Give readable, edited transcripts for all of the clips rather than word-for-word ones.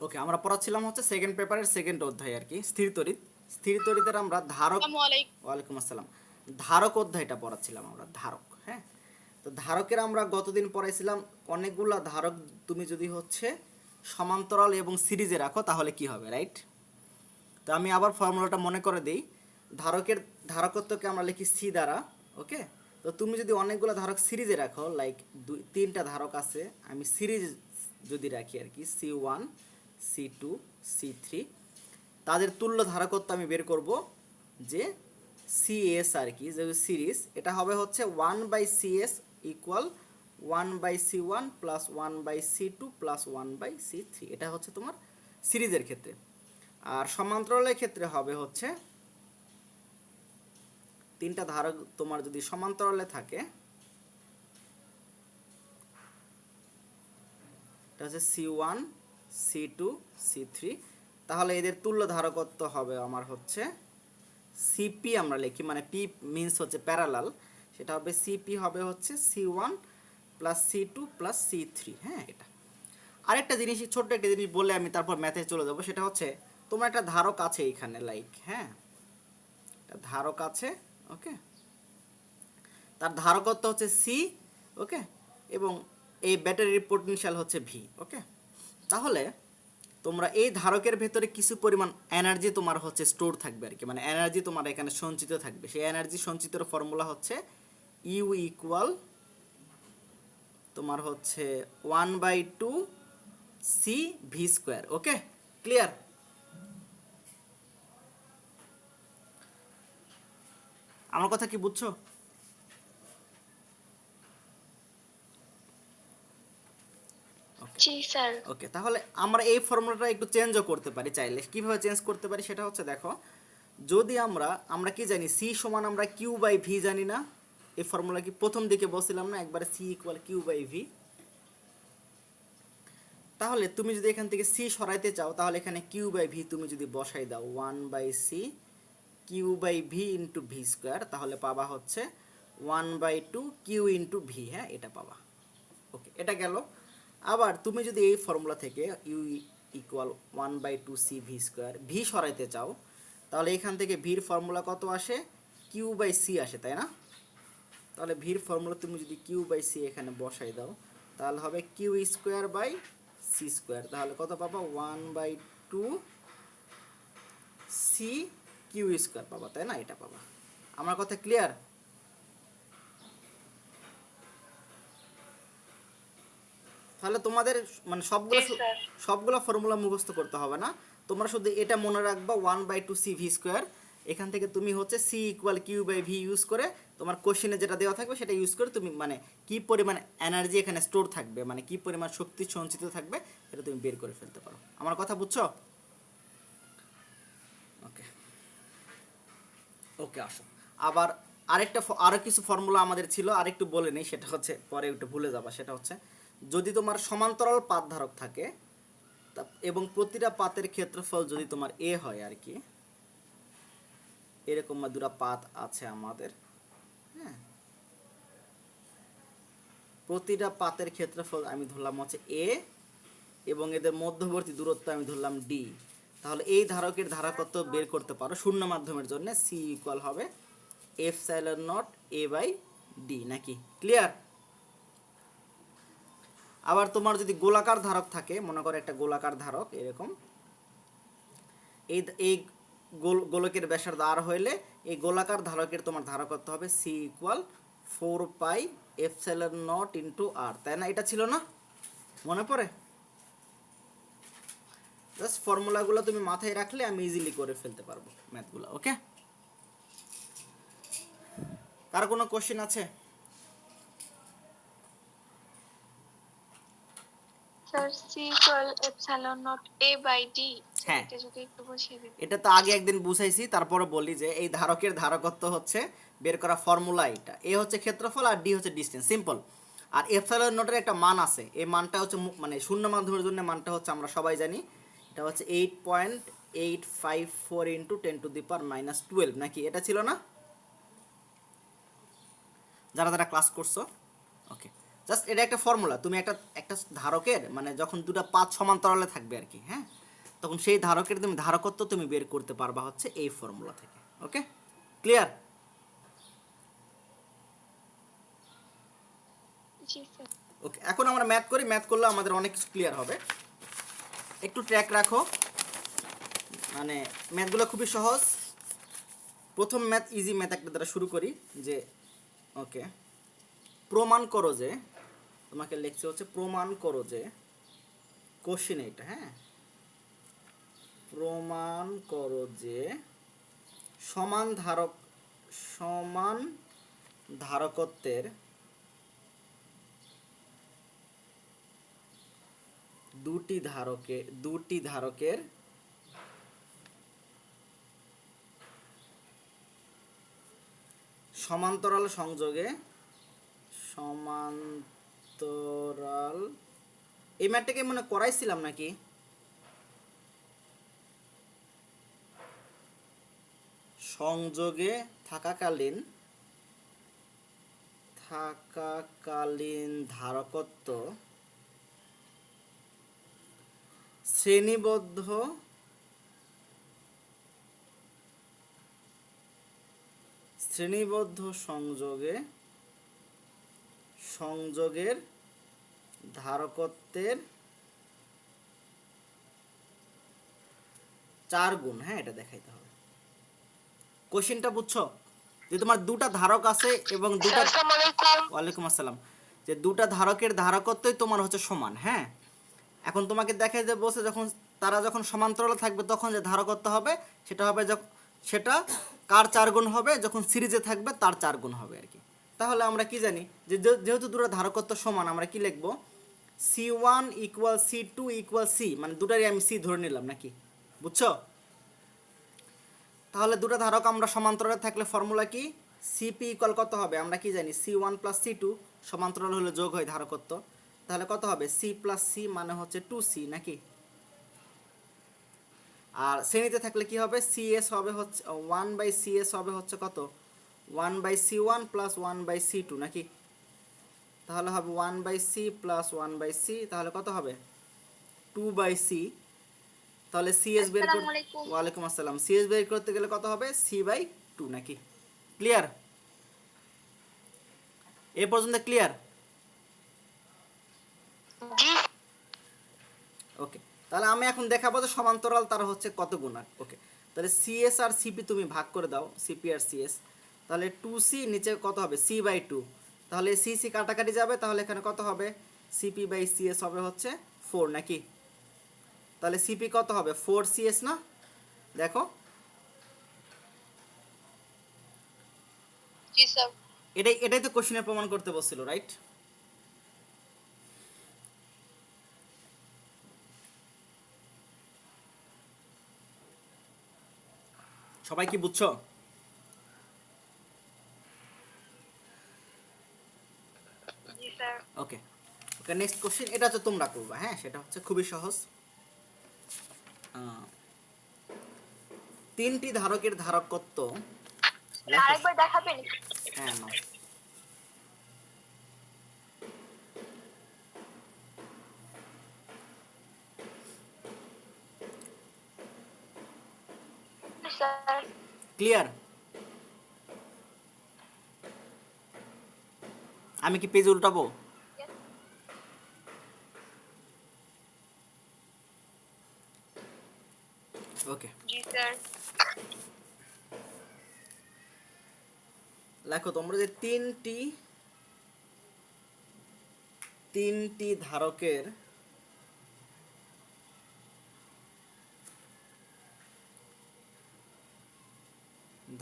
ওকে, আমরা পড়াচ্ছিলাম হচ্ছে সেকেন্ড পেপারের সেকেন্ড অধ্যায় আর কি, স্থির তড়িৎ। স্থির তড়িতের আমরা ধারক, আসসালামু আলাইকুম। ওয়ালাইকুম আসসালাম, ধারক অধ্যায়টা পড়াচ্ছিলাম আমরা, ধারক। হ্যাঁ, তো ধারকের আমরা গতদিন পড়াইছিলাম অনেকগুলা ধারক তুমি যদি হচ্ছে সমান্তরাল এবং সিরিজে রাখো তাহলে কি হবে, রাইট? তো আমি আবার ফর্মুলাটা মনে করে দিই। ধারকের ধারকত্বকে আমরা লিখি সি দ্বারা। ওকে, তো তুমি যদি অনেকগুলো ধারক সিরিজে রাখো, লাইক তিনটা ধারক আছে, আমি সিরিজ যদি রাখি আর কি, C1 C2 C3, তাদের তুল্য ধারকত্ব আমি বের করব যে CS আর কি, যে সিরিজ, এটা হবে হচ্ছে 1/CS equal 1/C1 plus 1/C2 plus 1/C3। এটা হচ্ছে তোমার সিরিজের ক্ষেত্রে। আর সমান্তরালের ক্ষেত্রে হবে হচ্ছে তিনটা ধারক তোমার যদি সমান্তরালে থাকে, এটা হচ্ছে C1 C2 C3, তাহলে এদের তুল্য ধারকত্ব হবে আমার হচ্ছে সিপি, আমরা লিখি মানে পি মিনস হচ্ছে প্যারালাল, সেটা হবে সিপি হবে হচ্ছে C1 plus C2 plus C3। হ্যাঁ, এটা আরেকটা জিনিস, ছোট্ট একটা জিনিস বলে আমি তারপর ম্যাথে চলে যাব, সেটা হচ্ছে তোমার একটা ধারক আছে এইখানে, লাইক, হ্যাঁ, একটা ধারক আছে। ওকে, তার ধারকত্ব হচ্ছে সি। ওকে, এবং এই ব্যাটারির পোটেনশিয়াল হচ্ছে ভি। ওকে, তাহলে তোমরা এই ধারকের ভেতরে কিছু পরিমাণ এনার্জি তোমার হচ্ছে স্টোর থাকবে আর কি, মানে এনার্জি তোমার এখানে সঞ্চিত থাকবে। সেই এনার্জি সঞ্চিতর ফর্মুলা হচ্ছে ইউ ইকুয়াল তোমার হচ্ছে 1/2 সি ভি স্কোয়ার। ওকে, ক্লিয়ার? আমার কথা কি বুঝছো? জি স্যার। ওকে, তাহলে আমরা এই ফর্মুলাটা একটু চেঞ্জও করতে পারি চাইলে। কিভাবে চেঞ্জ করতে পারি সেটা হচ্ছে, দেখো, যদি আমরা কি জানি, সি সমান আমরা কিউ বাই ভি জানি না? এই ফর্মুলা কি প্রথম দিকে বলছিলাম না একবারে, C equal Q by V. তাহলে তুমি যদি এখান থেকে সি সরাইতে চাও তাহলে এখানে কিউ বাই ভি তুমি যদি বসাই দাও 1/c Q by V into V square, তাহলে পাবা হচ্ছে 1/2 কিউ ইন্টু ভি। হ্যাঁ, এটা পাবা। ওকে, এটা গেল। আবার তুমি যদি এই ফর্মুলা থেকে U equal 1/2 C V square V সরাইতে চাও, তাহলে এখান থেকে ভির ফর্মুলা কত আসে? কিউ বাই সি আসে, তাই না? তাহলে ভির ফর্মুলা তুমি যদি কিউ বাই সি এখানে বসাই দাও তাহলে হবে Q square by C square, তাহলে কত পাবা? 1/2 সি কিউ স্কোয়ার পাবা, তাই না? এটা পাবা। আমার কথা ক্লিয়ার? তাহলে তোমাদের মানে জি স্যার। সবগুলো ফর্মুলা মুখস্থ করতে হবে না, তোমরা শুধু এটা মনে রাখবা 1/2 সি ভি স্কোয়ার। এখান থেকে তুমি হচ্ছে C equal Q by V use করে, তোমার কোশ্চেনে যেটা দেওয়া থাকবে সেটা ইউজ করে তুমি মানে কি পরিমাণ এনার্জি এখানে স্টোর থাকবে, মানে কি পরিমাণ শক্তি সঞ্চিত থাকবে, এটা তুমি বের করে ফেলতে পারো। আমার কথা বুঝছো? ওকে, ওকে, আসো। আবার আরো কিছু ফর্মুলা আমাদের ছিল, আরেকটু বলে নেই, সেটা হচ্ছে পরে একটু ভুলে যাবা। সেটা হচ্ছে, যদি তোমার সমান্তরাল পাত ধারক থাকে এবং প্রতিটা পাতের ক্ষেত্রফল যদি তোমার এ হয় আর কি, এরকম দুটা পাত আছে আমাদের। হ্যাঁ, প্রতিটা পাতের ক্ষেত্রফল আমি ধরলাম হচ্ছে এ, এবং এদের মধ্যবর্তী দূরত্ব আমি ধরলাম ডি। তাহলে এই ধারকের ধারকত্ব বের করতে পারো শূন্য মাধ্যমের জন্য, সি ইকুয়াল হবে epsilon not A by D. নাকি ক্লিয়ার? আবার তোমার যদি গোলাকার ধারক থাকে, মনে করো একটা গোলাকার ধারক এরকম, এই এই গোলকের ব্যাসার্ধ আর হইলে এই গোলাকার ধারকের তোমার ধারকত্ব হবে C equal 4 pi epsilon naught into R, তাই না? এটা ছিল না? মনে পড়ে? জাস্ট ফর্মুলাগুলো তুমি মাথায় রাখলে আমি ইজিলি করে ফেলতে পারবো ম্যাথগুলো। ওকে, কার কোনো কোশ্চেন আছে? Sir C equal epsilon not A by D, হ্যাঁ, এটা যদি একটু বুঝিয়ে দিতেন। এটা তো আগে একদিন বুঝাইছি, তারপরে বলি যে এই ধারকের ধারকত্ব হচ্ছে বের করা ফর্মুলা এটা। এ হচ্ছে ক্ষেত্রফল আর ডি হচ্ছে ডিসটেন্স, সিম্পল। আর এপসাইলন নটের একটা মান আছে, এই মানটা হচ্ছে মানে শূন্য মাধ্যমের জন্য মানটা হচ্ছে আমরা সবাই জানি, এটা হচ্ছে 8.854 ইন্টু 10⁻⁻12। নাকি এটা ছিল না যারা যারা ক্লাস করছো? ওকে, জাস্ট এটা একটা ফর্মুলা, তুমি একটা একটা ধারকের মানে যখন দুটো পাত সমান্তরালে থাকবে আর কি, হ্যাঁ, তখন সেই ধারকের তুমি ধারকত্ব তুমি বের করতে পারবা হচ্ছে এই ফর্মুলা থেকে। ওকে, ক্লিয়ার? জি স্যার। ওকে, এখন আমরা ম্যাথ করি, ম্যাথ করলে আমাদের অনেক কিছু ক্লিয়ার হবে। একটু ট্র্যাক রাখো, মানে ম্যাথগুলো খুবই সহজ। প্রথম ম্যাথ ইজি ম্যাথ একটা দ্বারা শুরু করি, যে ওকে, প্রমাণ করো যে, তোমাকে লিখতে হচ্ছে প্রমাণ করো যে, কোশ্চেন এটা, হ্যাঁ, প্রমাণ করো যে সমান ধারকত্বের দুটি ধারকের সমান্তরাল সংযোগে এই ম্যাটটাকে মনে করাইছিলাম নাকি? সংযোগে থাকাকালীন ধারকত্ব শ্রেণীবদ্ধ সংযোগের ধারকত্বের 4 গুণ, হ্যাঁ, এটা দেখাইতে হবে। কোশ্চেনটা বুঝছো? যে তোমার দুটা ধারক আছে এবং দুটা, আসসালামু আলাইকুম। ওয়ালাইকুম আসসালাম, যে দুটা ধারকের ধারকত্বই তোমার হচ্ছে সমান, হ্যাঁ। এখন তোমাকে দেখে যে বলছে যখন তারা যখন সমান্তরালে থাকবে তখন যে ধারকত্ব হবে সেটা হবে সেটা কার 4 গুণ হবে? যখন সিরিজে থাকবে তার 4 গুণ হবে আর কি। তাহলে আমরা কি জানি যে যেহেতু দুটো ধারকত্ব সমান, আমরা কি লিখব? C1 equal C2 equal C, মানে দুটারই আমি C ধরে নিলাম নাকি, বুঝছো? তাহলে দুটো ধারক আমরা সমান্তরালে থাকলে ফর্মুলা কি? সিপি ইকুয়াল কত হবে? আমরা কি জানি C1 প্লাস C2, সমান্তরাল হলে যোগ হয় ধারকত্ব, তাহলে কত হবে? C প্লাস C মানে হচ্ছে 2C নাকি? আর শ্রেণীতে থাকলে কি হবে? CS হবে হচ্ছে 1/CS হবে হচ্ছে কত? 1/C1 প্লাস 1/C2 নাকি? তাহলে হবে 1/C প্লাস 1/C, তাহলে কত হবে? 2/C। তাহলে CS বের করতে, আসসালামু আলাইকুম। ওয়ালাইকুম আসসালাম, CS বের করতে গেলে কত হবে? C/2 নাকি? ক্লিয়ার? এ পর্যন্ত ক্লিয়ার? জি। ওকে, তাহলে আমি এখন দেখাবো যে সমান্তরাল তারা হচ্ছে কত গুণ। ওকে, তাহলে CS আর CP তুমি ভাগ করে দাও, CP আর CS, তাহলে 2C নিচে কত হবে? C/2, তাহলে CC কাটাকাটি যাবে, তাহলে এখানে কত হবে? CP/CS হবে হচ্ছে 4 নাকি? তাহলে CP কত হবে? 4CS না? দেখো, জি স্যার। এটাই তো কোশ্চেনে প্রমাণ করতে বলছিল, রাইট? সবাই কি বুঝছো? জি স্যার। ওকে, ওকে, নেক্সট কোশ্চেন, এটা হচ্ছে তোমরা করবা, হ্যাঁ, সেটা হচ্ছে খুবই সহজ। তিনটি ধারকের ধারকত্ব, দেখো, আরেকবার দেখাবেন? হ্যাঁ, নাও। স্যার। ক্লিয়ার? আমি কি পেজ উল্টাবো? ওকে, জি স্যার। দেখো তোমরা যে তিনটি ধারকের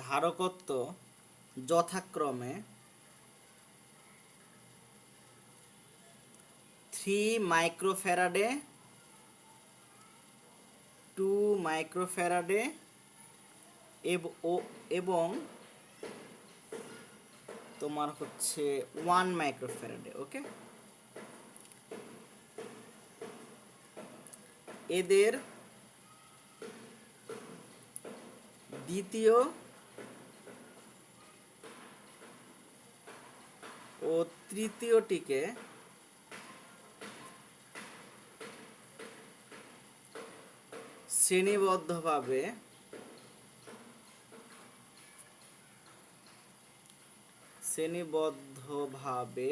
ধারকত্ব যথাক্রমে 3 মাইক্রোফ্যারাডে, 2 মাইক্রোফ্যারাডে এবং তোমার হচ্ছে 1 মাইক্রোফ্যারাডে। ওকে, এদের দ্বিতীয় ও তৃতীয়টিকে শ্রেণীবদ্ধভাবে শ্রেণীবদ্ধভাবে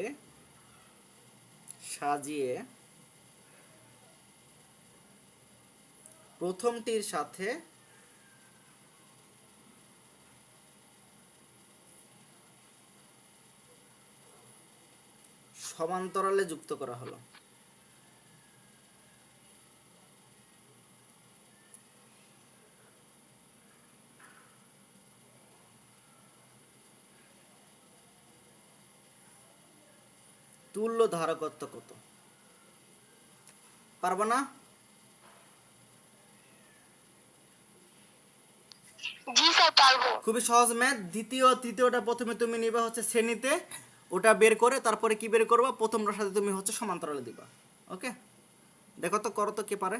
সাজিয়ে প্রথমটির সাথে সমান্তরালে যুক্ত করা হলো। তুল্য ধারকত্ব কত? পারবা না? জি স্যার পারবো। খুবই সহজ ম্যাথ। দ্বিতীয় তৃতীয়টা প্রথমে তুমি নিবা হচ্ছে শ্রেণীতে, ওটা বের করে তারপরে কি বের করবা, প্রথমটার সাথে তুমি হচ্ছে সমান্তরালে দিবা। ওকে, দেখো তো, করো তো, কে পারে?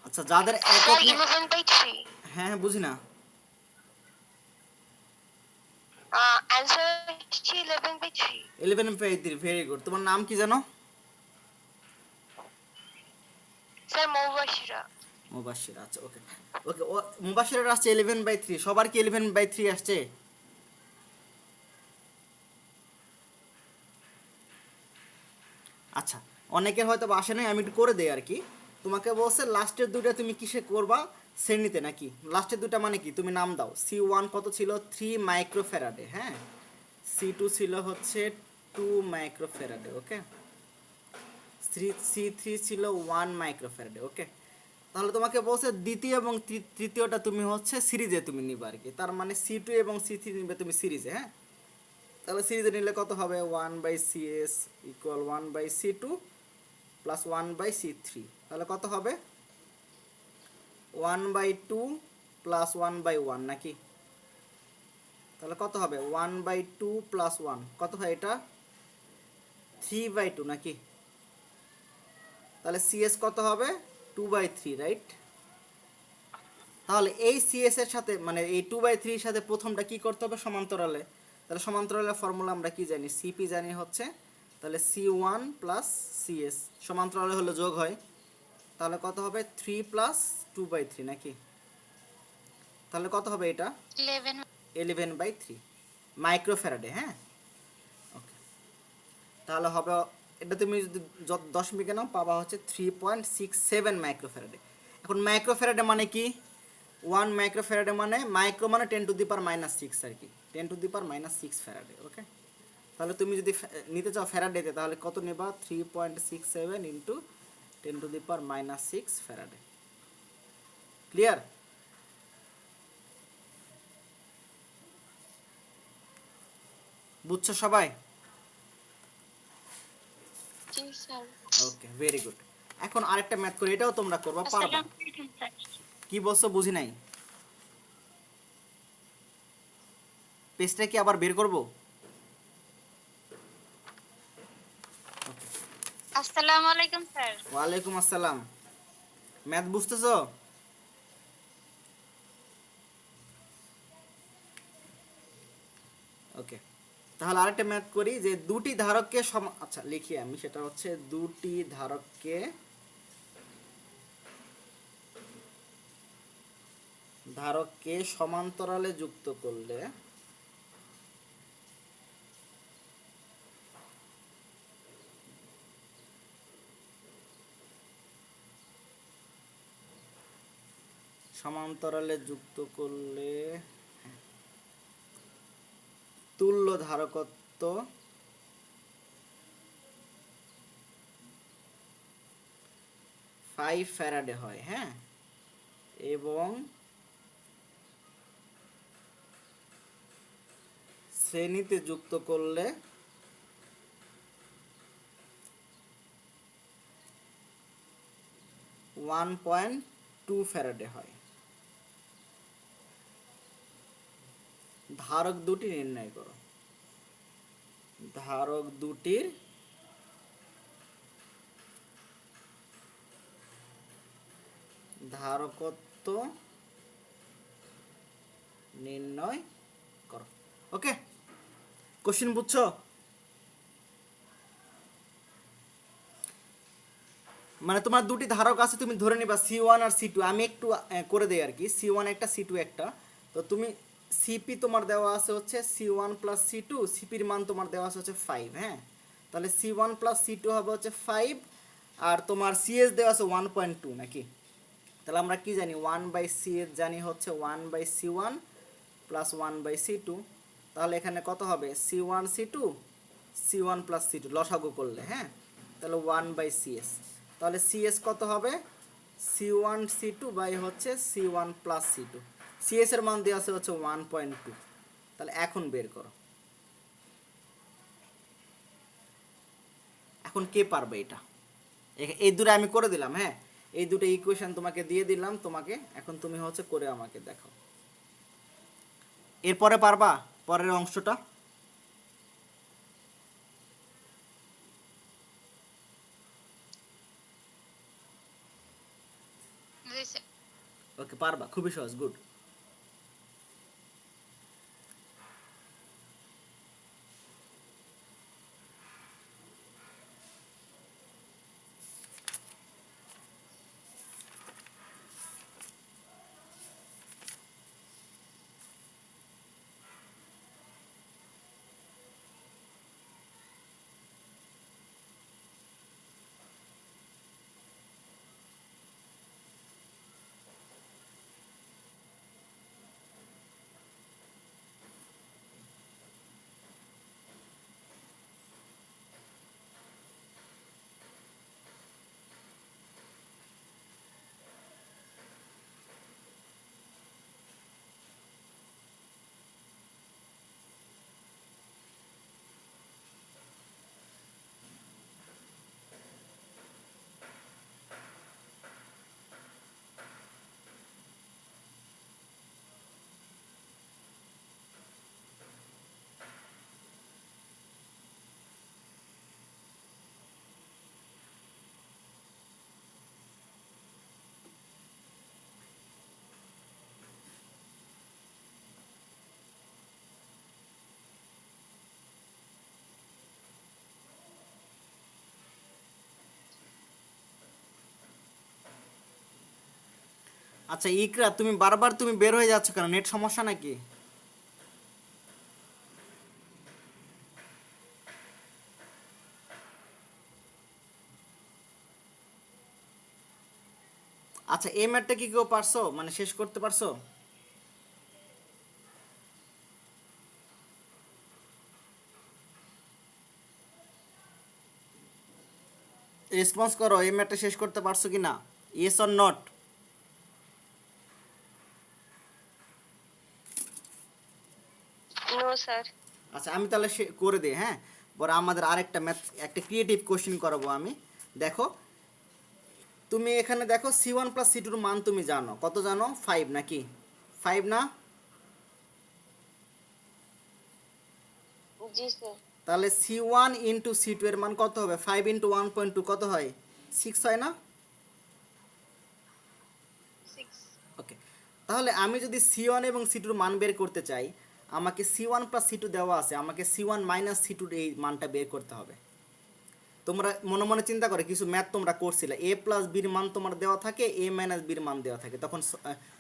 আচ্ছা, যাদের স্যার একক 11/3। হ্যাঁ হ্যাঁ, বুঝি না। অ্যানসার হচ্ছে 11/3। 11/3, ভেরি গুড। তোমার নাম কি জানো? স্যার মৌবাসিরা। মুবাশির, আচ্ছা ওকে ওকে। ও মুবাশিরের আসছে 11/3, সবার কি 11/3 আসছে? আচ্ছা, অনেকের হয়তো বা আসে নাই, আমি একটু করে দেই আর কি। তোমাকে বলছে লাস্টের দুইটা তুমি কিসে করবা, শ্রেণীতে নাকি? লাস্টের দুইটা মানে কি, তুমি নাম দাও। C1 কত ছিল? 3 মাইক্রোফ্যারাডে, হ্যাঁ। C2 ছিল হচ্ছে 2 মাইক্রোফ্যারাডে, ওকে। C3 ছিল 1 মাইক্রোফ্যারাডে, ওকে। তাহলে তোমাকে বলছে দ্বিতীয় এবং তৃতীয়টা তুমি হচ্ছে সিরিজে তুমি নিবা আর কি। তার মানে C2 এবং C3 নিবে তুমি সিরিজে, হ্যাঁ। তাহলে সিরিজে নিলে কত হবে? 1/CS equal 1/C2 plus 1/C3। তাহলে কত হবে? 1/2 প্লাস 1/1 নাকি? তাহলে কত হবে? 1/2 প্লাস 1 কত হয় এটা? 3/2 নাকি? তাহলে CS কত হবে? 2/3, রাইট? তাহলে এই CS এর সাথে মানে এই 2/3 এর সাথে প্রথমটা কি করতে হবে? সমান্তরালে। তাহলে সমান্তরালের ফর্মুলা আমরা কি জানি? CP জানি হচ্ছে, তাহলে C1 প্লাস CS সমান্তরালে হলে যোগ হয়। তাহলে কত হবে? 3 প্লাস 2/3 নাকি? তাহলে কত হবে এটা? 11/3 মাইক্রোফ্যারাডে, হ্যাঁ। ওকে, তাহলে হবে এটা তুমি যদি দশমিকে নাও পাবা হচ্ছে 3.67 মাইক্রোফ্যারাডে। এখন মাইক্রোফ্যারাডে মানে কি? 1 মাইক্রোফ্যারাডে মানে মাইক্রো মানে 10⁻⁻6 আর কি, 10⁻⁻6 ফ্যারাডে, ওকে। তাহলে তুমি যদি নিতে চাও ফ্যারাডেতে, তাহলে কত নেবা? 3.67 ইন্টু 10⁻⁻6 ফ্যারাডে। ক্লিয়ার? বুঝছো সবাই? জি স্যার। ওকে, ভেরি গুড। এখন আরেকটা ম্যাথ করি, এটাও তোমরা করবা, পারবা। আসসালামু আলাইকুম স্যার। কি বলছো বুঝি নাই। পেজটা কি আবার বের করব? আসসালামু আলাইকুম স্যার। ওয়ালাইকুম আসসালাম। ম্যাথ বুঝতেছো? ওকে, তাহলে আরেকটা ম্যাথ করি যে দুটি ধারককে আচ্ছা লিখি আমি, সেটা হচ্ছে দুটি ধারককে সমান্তরালে যুক্ত করলে তুল্য ধারকত্ব 5 ফ্যারাডে হয়, হ্যাঁ। এবং শ্রেণীতে যুক্ত করলে 1.2 ফ্যারাডে হয়। ধারক দুটি নির্ণয় করো। ধারক দুটির ধারকত্ব নির্ণয় করো। ওকে, কোশ্চেন বুঝছো? মানে তোমার দুটি ধারক আছে, তুমি ধরে নিবা C1 আর C2। আমি একটু করে দেই আর কি, C1 একটা C2 একটা। তো তুমি সিপি তোমার দেওয়া আছে হচ্ছে C1 প্লাস C2, সিপির মান তোমার দেওয়া আছে হচ্ছে 5। হ্যাঁ, তাহলে C1 প্লাস C2 হবে হচ্ছে 5, আর তোমার সিএস দেওয়া আছে 1.2 নাকি? তাহলে আমরা কি জানি, 1/CS জানি হচ্ছে 1/C1 প্লাস 1/C2। তাহলে এখানে কত হবে, C1 C2 C1 plus C2 লসাগু করলে, হ্যাঁ, তাহলে 1/CS। তাহলে CS কত হবে, C1 C2 বাই হচ্ছে C1 প্লাস C2। CS এর মান দেওয়া আছে হচ্ছে 1.2। তাহলে এখন বের করো, এখন কে পারবে এটা? এই দুটো আমি করে দিলাম, হ্যাঁ, এই দুটো ইকুয়েশন তোমাকে দিয়ে দিলাম তোমাকে, এখন তুমি হচ্ছে করে আমাকে দেখাও। এরপরে পারবা পরের অংশটা? জি স্যার। ওকে, পারবা, খুবই সহজ, গুড। আচ্ছা ইকরা, তুমি বারবার তুমি বের হয়ে যাচ্ছ কেন? নেট সমস্যা নাকি? আচ্ছা, এই ম্যাটটা কি কেউ পারছো, মানে শেষ করতে পারছো? রেসপন্স করো, এই ম্যাটটা শেষ করতে পারছো কি না, yes or not? No sir. আচ্ছা আমি তাহলে করে দিই, হ্যাঁ। পরে আমাদের আরেকটা ম্যাথ, একটা ক্রিয়েটিভ কোশ্চেন করাবো আমি। দেখো, তুমি এখানে দেখো C1 প্লাস C2 মান তুমি জানো, কত জানো, 5 নাকি? 5 না? জি স্যার। তাহলে C1 ইন্টু C2 এর মান কত হবে, 5 ইন্টু 1.2 কত হয়, 6 হয় না? 6। ওকে, তাহলে আমি যদি C1 এবং C2 মান বের করতে চাই, আমাকে C1 প্লাস C2 দেওয়া আছে, আমাকে C1 মাইনাস C2 এই মানটা বের করতে হবে। তোমরা মনে মনে চিন্তা করে কিছু ম্যাথ তোমরা করছিলে, এ প্লাস বির মান তোমার দেওয়া থাকে, এ মাইনাস বির মান দেওয়া থাকে, তখন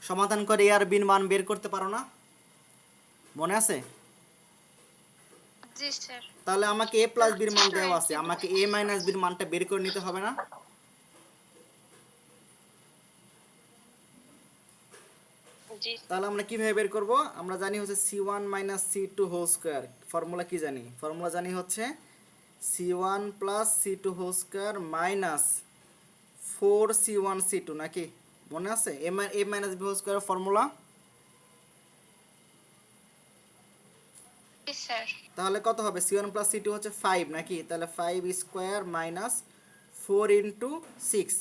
সমাধান করে এ আর বির মান বের করতে পারো না? মনে আছে? জি স্যার। তাহলে আমাকে এ প্লাস বির মান দেওয়া আছে, 20. আমাকে এ মাইনাস বির মানটা বের করে নিতে হবে না? জি। তাহলে আমরা কিভাবে বের করব? আমরা জানি হচ্ছে C1 minus C2 whole square. Formula কি জানি? ফর্মুলা জানি হচ্ছে C1 plus C2 whole square minus 4C1 C2 নাকি? মনে আছে A minus B whole square formula? জি স্যার। তাহলে কত হবে, C1 প্লাস C2 হচ্ছে 5 নাকি? তাহলে 5 স্কয়ার মাইনাস 4 ইন্টু 6,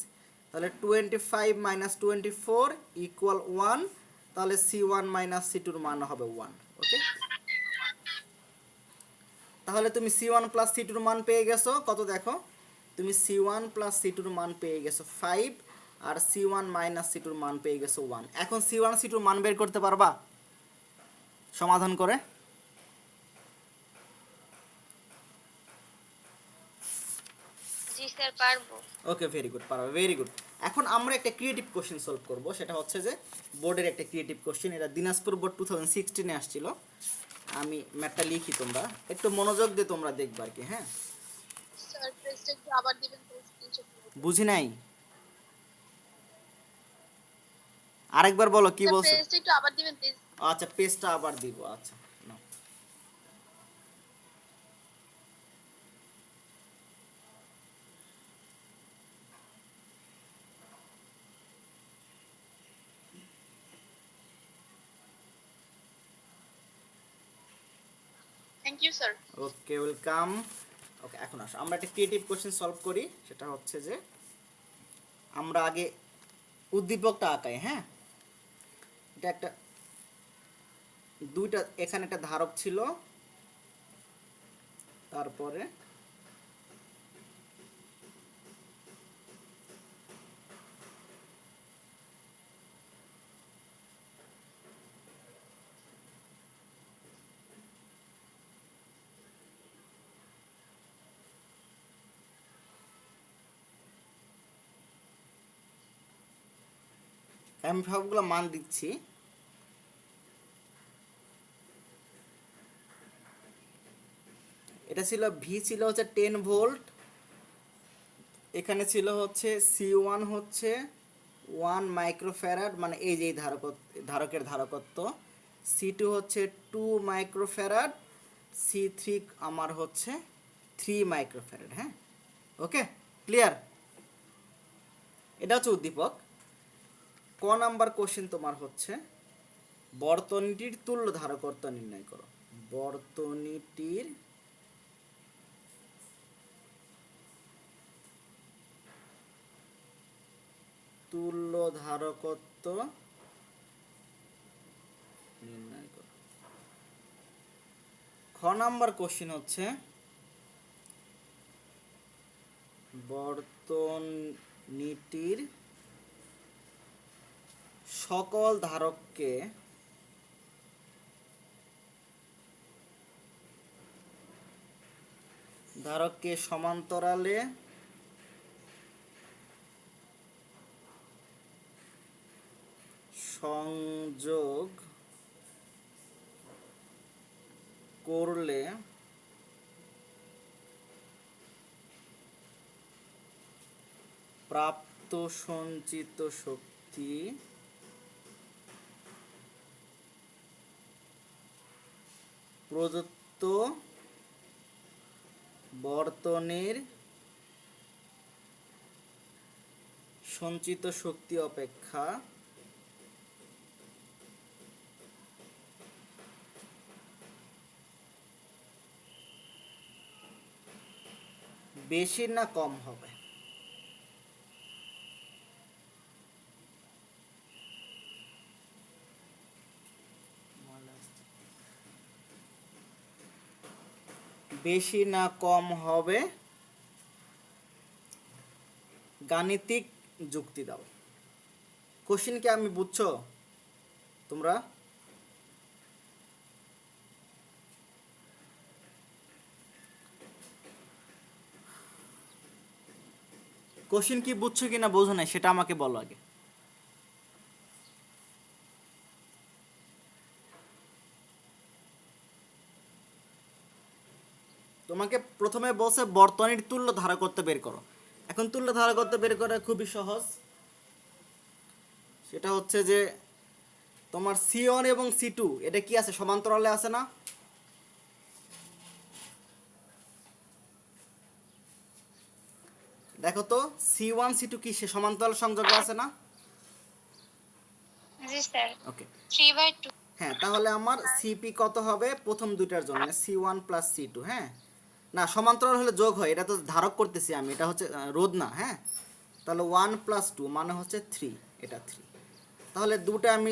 তাহলে 25 মাইনাস 24 ইকুয়াল 1। তাহলে C1 মাইনাস C2 মান হবে 1। ওকে, তাহলে তুমি C1 প্লাস C2 মান পেয়ে গেছো কত, দেখো তুমি C1 প্লাস C2 মান পেয়ে গেছো 5, আর C1 মাইনাস C2 এর মান পেয়ে গেছো 1। এখন C1 C2 এর মান বের করতে পারবা সমাধান করে? জি স্যার পারবো। ওকে, ভেরি গুড, পারবে, ভেরি গুড। এখন আমরা একটা ক্রিয়েটিভ কোশ্চেন সলভ করব, সেটা হচ্ছে যে বোর্ডের একটা ক্রিয়েটিভ কোশ্চেন, এটা দিনাজপুর বোর্ড 2016 এ আসছিল। আমি ম্যাথটা লিখি, তোমরা একটু মনোযোগ দিয়ে তোমরা দেখবা আর কি। হ্যাঁ, স্যার পেজটা একটু আবার দিবেন প্লিজ, স্ক্রিনশট নিয়ে। বুঝি নাই, আরেকবার বলো কি স্যার বলছো। পেজটা একটু আবার দিবেন প্লিজ। আচ্ছা, পেজটা আবার দিব, আচ্ছা নাও। Thank you sir. Okay, welcome. Okay, এখন আসো আমরা একটা ক্রিয়েটিভ কোশ্চেন সলভ করি। সেটা হচ্ছে যে আমরা আগে উদ্দীপকটা আঁকাই। হ্যাঁ, এটা একটা দুইটা, এখানে একটা ধারক ছিল, তারপরে আমি সবগুলো মান দিচ্ছি। এটা ছিল ভি, ছিল হচ্ছে 10 ভোল্ট, এখানে ছিল হচ্ছে C1 হচ্ছে 1 মাইক্রোফ্যারাড, মানে এই যে এই ধারকের ধারকত্ব। C2 হচ্ছে 2 মাইক্রোফ্যারাড, C3 আমার হচ্ছে 3 মাইক্রোফ্যারাড। হ্যাঁ, ওকে, ক্লিয়ার। এটা হচ্ছে উদ্দীপক। ক নাম্বার কোশ্চেন তোমার হচ্ছে বর্তনীটির তুল্য ধারকত্ব নির্ণয় করো। বর্তনীটির তুল্য ধারকত্ব নির্ণয় করো। খ নাম্বার কোশ্চেন হচ্ছে বর্তনীটির সকল ধারককে সমান্তরালে সংযোগ করলে প্রাপ্ত সঞ্চিত শক্তি প্রদত্ত বর্তনীর সঞ্চিত শক্তি অপেক্ষা বেশি না কম হবে? বেশি না কম হবে, গাণিতিক যুক্তি দাও। কোশ্চেন কি আমি বুঝছো তোমরা? কোশ্চেন কি বুঝছো কিনা বোঝো না সেটা আমাকে বলো আগে। তোমাকে প্রথমে বলছে বর্তনীর তুল্য ধারকত্ব বের করো। এখন তুল্য ধারকত্ব বের করা খুবই সহজ। সেটা হচ্ছে যে তোমার C1 এবং C2 এটা কি আছে, সমান্তরালে আছে না? দেখো তো C1 C2 কি সে সমান্তরাল সংযোগে আছে না? জি স্যার। ওকে, 3/2। হ্যাঁ, তাহলে আমার সিপি কত হবে প্রথম দুইটার জন্য? C1 plus C2। হ্যাঁ, না, সমান্তরাল হলে যোগ হয়, এটা তো ধারক করতেছি আমি, এটা হচ্ছে রোধ না। হ্যাঁ, তাহলে 1 প্লাস 2 মানে হচ্ছে 3, এটা 3। তাহলে দুটো আমি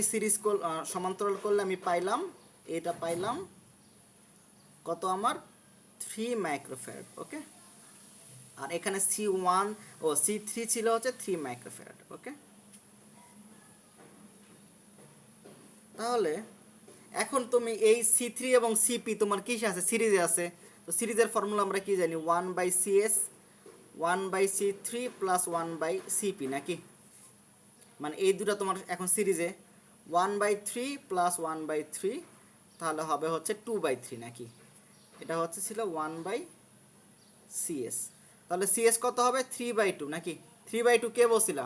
সমান্তরাল করলে আমি পাইলাম, এটা পাইলাম কত আমার 3 মাইক্রোফ্যারাড। ওকে, আর এখানে C1 ও C3 ছিল হচ্ছে 3 মাইক্রোফ্যারাড। ওকে, তাহলে এখন তুমি এই C3 এবং CP তোমার কিসে আছে, সিরিজে আছে। তো সিরিজের ফর্মুলা আমরা কি জানি, 1/CS 1/C3 প্লাস 1/CP নাকি, মানে এই দুটো তোমার এখন সিরিজে 1/3 প্লাস 1/3 তাহলে হবে হচ্ছে 2/3 নাকি, এটা হচ্ছে ছিল 1/CS। তাহলে CS কত হবে, 3/2 নাকি, 3/2 কে বলছিলা,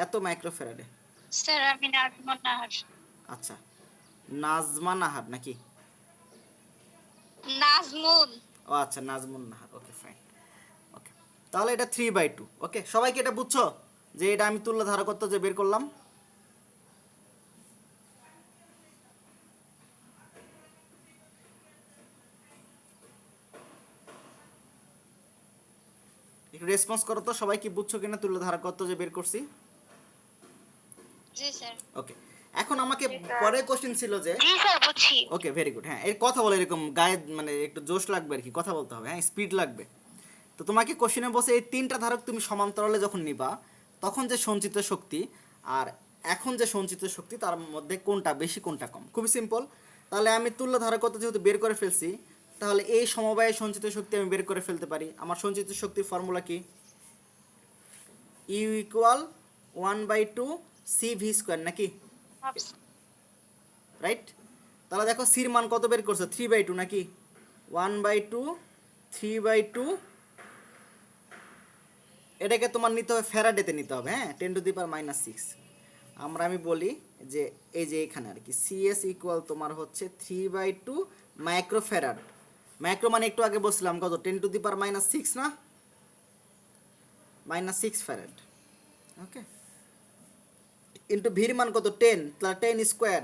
এত মাইক্রোফ্যারাডে। স্যার আমি নাজমুন নাহার। আচ্ছা, নাজমা নাহার নাকি, নাজমুন। ও আচ্ছা নাজমুন নাহার, ওকে ফাইন। ওকে, তাহলে এটা 3/2। ওকে, সবাই কি এটা বুঝছো যে এটা আমি তুল্য ধারকত্ব যে বের করলাম। একটু রেসপন্স করো তো, সবাই কি বুঝছো কিনা তুল্য ধারকত্ব যে বের করছি। জি স্যার। ওকে, এখন আমাকে পরে কোশ্চেন ছিল যে, জি স্যার বুঝছি। ওকে ভেরি গুড, হ্যাঁ এই কথা বলে এরকম গায়ে মানে একটু জোশ লাগবে আর কি, কথা বলতে হবে, হ্যাঁ স্পিড লাগবে। তো তোমাকে কোশ্চেনে বসে এই তিনটা ধারক তুমি সমান্তরালে যখন নিবা তখন যে সঞ্চিত শক্তি আর এখন যে সঞ্চিত শক্তি তার মধ্যে কোনটা বেশি কোনটা কম, খুবই সিম্পল। তাহলে আমি তুল্য ধারকত্ব যেহেতু বের করে ফেলছি, তাহলে এই সমবায়ে সঞ্চিত শক্তি আমি বের করে ফেলতে পারি। আমার সঞ্চিত শক্তির ফর্মুলা কি, ইউ ইকুয়াল 1/2 CV² নাকি, রাইট। তাহলে দেখো সির মান কত বের করছো, 3/2 নাকি, 1/2 3/2, এটাকে তোমার নিতে হবে ফ্যারাডেতে নিতে হবে, হ্যাঁ 10⁻⁻6। আমি বলি যে এই যে এখানে আর কি CS ইকুয়াল তোমার হচ্ছে 3/2 মাইক্রোফ্যারাড। মাইক্রো মানে একটু আগে বলছিলাম কত, 10⁻⁻6 না, -6 ফ্যারাড। ওকে, ইন্টু ভির মান কত 10, তাহলে 10 স্কোয়ার,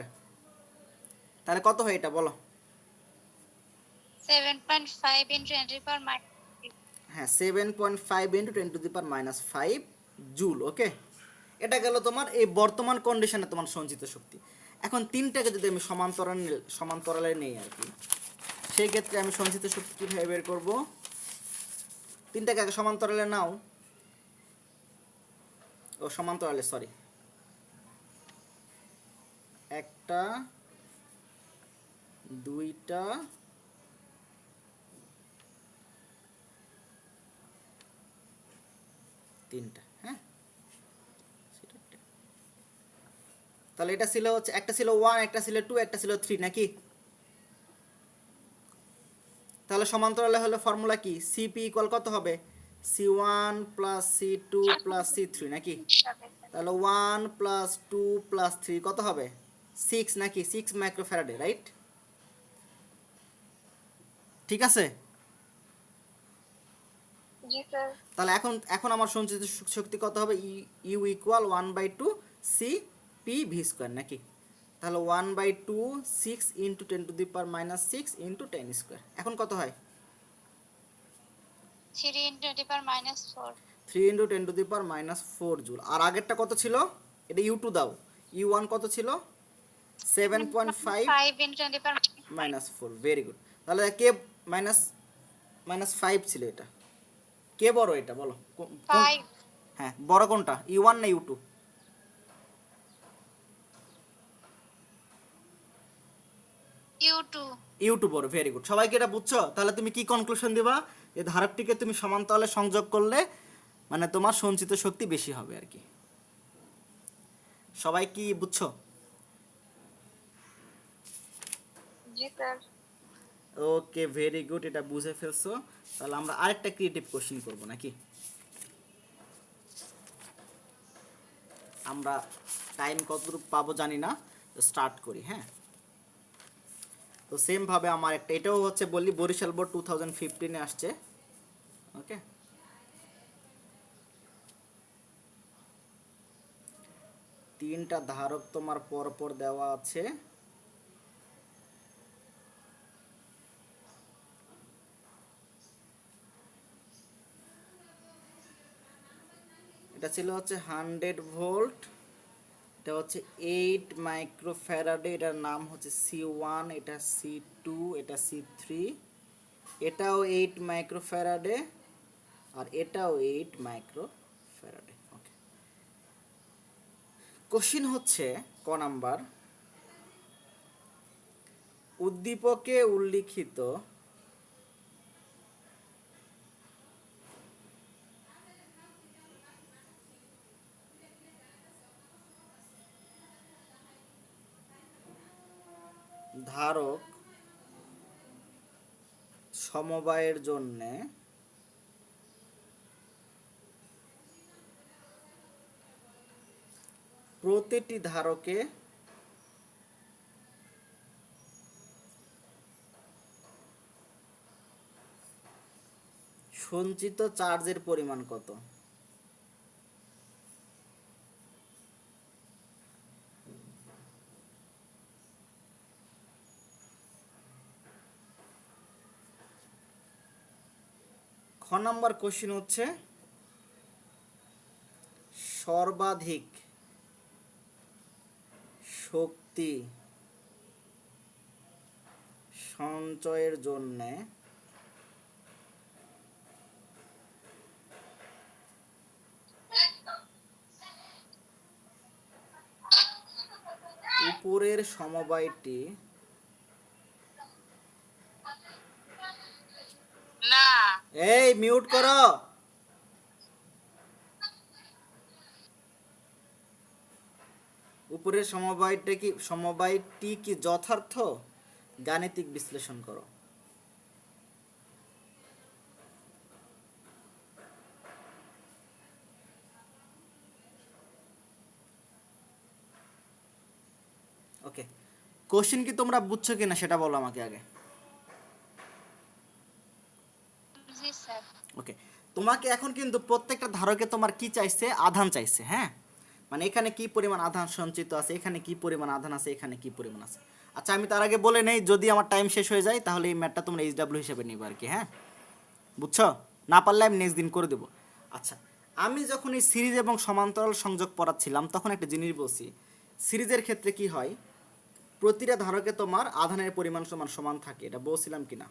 তাহলে কত হয় এটা বলো। 7.5 into 10⁻⁻6। হ্যাঁ 7.5 ইন্টু 10⁻⁻5 জুল। ওকে, এটা গেল তোমার এই বর্তমান কন্ডিশনে তোমার সঞ্চিত শক্তি। এখন তিনটাকে যদি আমি সমান্তরালে নেই আর কি, সেই ক্ষেত্রে আমি সঞ্চিত শক্তি কীভাবে বের করব, তিনটাকে আগে সমান্তরালে নাও, ও সমান্তরালে সরি, একটা দুইটা তিনটা, হ্যাঁ তাহলে এটা ছিল হচ্ছে একটা ছিল 1, একটা ছিল 2, একটা ছিল 3 নাকি। তাহলে সমান্তরালে হলে ফর্মুলা কি, CP ইকুয়াল কত হবে, C1 plus C2 plus C3 নাকি, তাহলে 1 প্লাস 2 প্লাস 3 কত হবে, 6 নাকি, 6 মাইক্রোফ্যারাডে, রাইট। ঠিক আছে, জি স্যার। তাহলে এখন এখন আমার সঞ্চিত শক্তি কত হবে, ইউ ইকুয়াল 1/2 CP⁵ নাকি, তাহলে 1/2 6 ইন্টু 10⁻⁻6 ইন্টু 10², এখন কত হয়, 3 into 10⁻⁻4। 3 into 10⁻⁻4 joule. আর আগেরটা কত ছিল, এটা U2 দাও, U1 কত ছিল, 7.5 5 into 10⁻⁻4। -4, very good. তাহলে কে -5 ছিল, এটা কে বড় এটা বলো, 5 হ্যাঁ বড় কোনটা, U1 না U2, U2। U2 বড়, ভেরি গুড। সবাইকে এটা বুঝছো, তাহলে তুমি কি কনক্লুশন দিবা, যে ধারকটিকে তুমি সমান্তরালে সংযোগ করলে মানে তোমার সঞ্চিত শক্তি বেশি হবে আর কি। সবাই কি বুঝছো, জি স্যার। ওকে ভেরি গুড, এটা বুঝে ফেলছো। তাহলে আমরা আরেকটা ক্রিয়েটিভ কোশ্চেন করব নাকি, আমরা টাইম কতটুকু পাবো জানি না, তো স্টার্ট করি, হ্যাঁ। তো সেম ভাবে আমার একটা, এটাও হচ্ছে বললি বরিশাল বোর্ড 2015-এ আসছে। ওকে, তিনটা ধারক তোমার পরপর দেওয়া আছে, এটা ছিল হচ্ছে 100 ভোল্ট, এটা হচ্ছে 8 মাইক্রোফ্যারাডে, এটার নাম হচ্ছে C1, এটা C2, এটা C3, এটাও 8 মাইক্রোফ্যারাডে, আর এটাও 8 মাইক্রো ফ্যারাডে। ওকে, কোশ্চিন হচ্ছে ক নাম্বার, উদ্দীপকে উল্লিখিত ধারক সমবায়ের জন্যে প্রতিটি ধারকে সঞ্চিত চার্জের পরিমাণ কত? খ নাম্বার কোশ্চিন হচ্ছে সর্বাধিক শক্তি সঞ্চয়ের জন্যে উপরের সমবায়টি না এই মিউট করো। উপরের সমবায়টি কি যথার্থ? গাণিতিক বিশ্লেষণ করো। ওকে, কোশ্চেন কি তোমরা বুঝছো কিনা সেটা বলো আমাকে আগে। জি স্যার। ওকে, তোমাকে এখন কিন্তু প্রত্যেকটা ধারকে তোমার কি চাইছে? আধান চাইছে, হ্যাঁ, মানে এখানে কি পরিমাণ আধান সঞ্চিত আছে, এখানে কি পরিমাণ আধান আছে, এখানে কি পরিমাণ আছে। আচ্ছা, আমি তার আগে বলে নেই, যদি আমার টাইম শেষ হয়ে যায় তাহলে এই ম্যাথটা তোমরা HW হিসেবে নিবে আর কি, হ্যাঁ, বুঝছো? না পারলে আমি নেক্সট দিন করে দেবো। আচ্ছা, আমি যখন এই সিরিজ এবং সমান্তরাল সংযোগ পড়াচ্ছিলাম তখন একটা জিনিস বলছি, সিরিজের ক্ষেত্রে কি হয়, প্রতিটা ধারকে তোমার আধানের পরিমাণ সমান সমান থাকে, এটা বলছিলাম কিনা?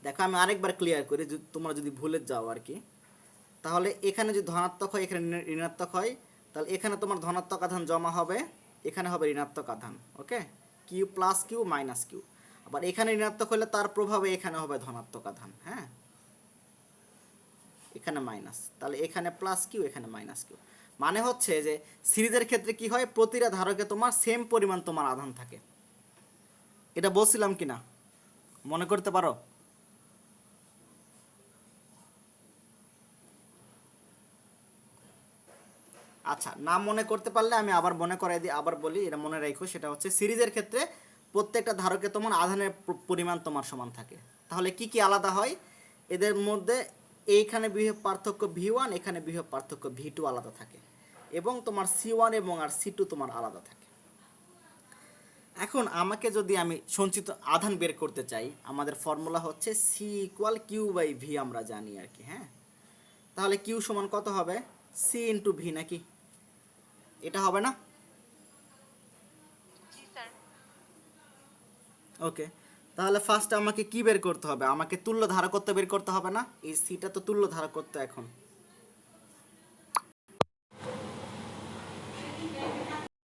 দেখো আমি আরেকবার ক্লিয়ার করি, তোমরা যদি ভুলে যাও আর কি। তাহলে এখানে যদি ধনাত্মক হয়, এখানে ঋণাত্মক হয়, তাহলে এখানে তোমার ধনাত্মক আধান জমা হবে, এখানে হবে ঋণাত্মক আধান। Okay, Q plus Q minus Q. আবার এখানে ঋণাত্মক হলে তার প্রভাবে এখানে হবে ধনাত্মক আধান, হ্যাঁ, এখানে মাইনাস, তাহলে এখানে প্লাস কিউ, এখানে মাইনাস কিউ। মানে হচ্ছে যে সিরিজের ক্ষেত্রে কি হয়, প্রতিটা ধারকে তোমার সেম পরিমাণ তোমার আধান থাকে। এটা বলছিলাম কিনা মনে করতে পারো? আচ্ছা, না মনে করতে পারলে আমি আবার মনে করাই দিই, আবার বলি, এটা মনে রাখো। সেটা হচ্ছে সিরিজের ক্ষেত্রে প্রত্যেকটা ধারকে তোমার আধানের পরিমাণ তোমার সমান থাকে। তাহলে কি কি আলাদা হয় এদের মধ্যে? এইখানে বিভব পার্থক্য V1, এখানে বিভব পার্থক্য V2 আলাদা থাকে, এবং তোমার C1 এবং আর C2 তোমার আলাদা থাকে। এখন আমাকে যদি আমি সঞ্চিত আধান বের করতে চাই, আমাদের ফর্মুলা হচ্ছে C = Q/V, আমরা জানি আর কি, হ্যাঁ। তাহলে Q সমান কত হবে? C × V নাকি? এটা হবে না? জি স্যার। ওকে, তাহলে ফার্স্ট আমাকে কি বের করতে হবে? আমাকে তুল্য ধারকত্ব বের করতে হবে না? এই সিটা তো তুল্য ধারকত্ব এখন।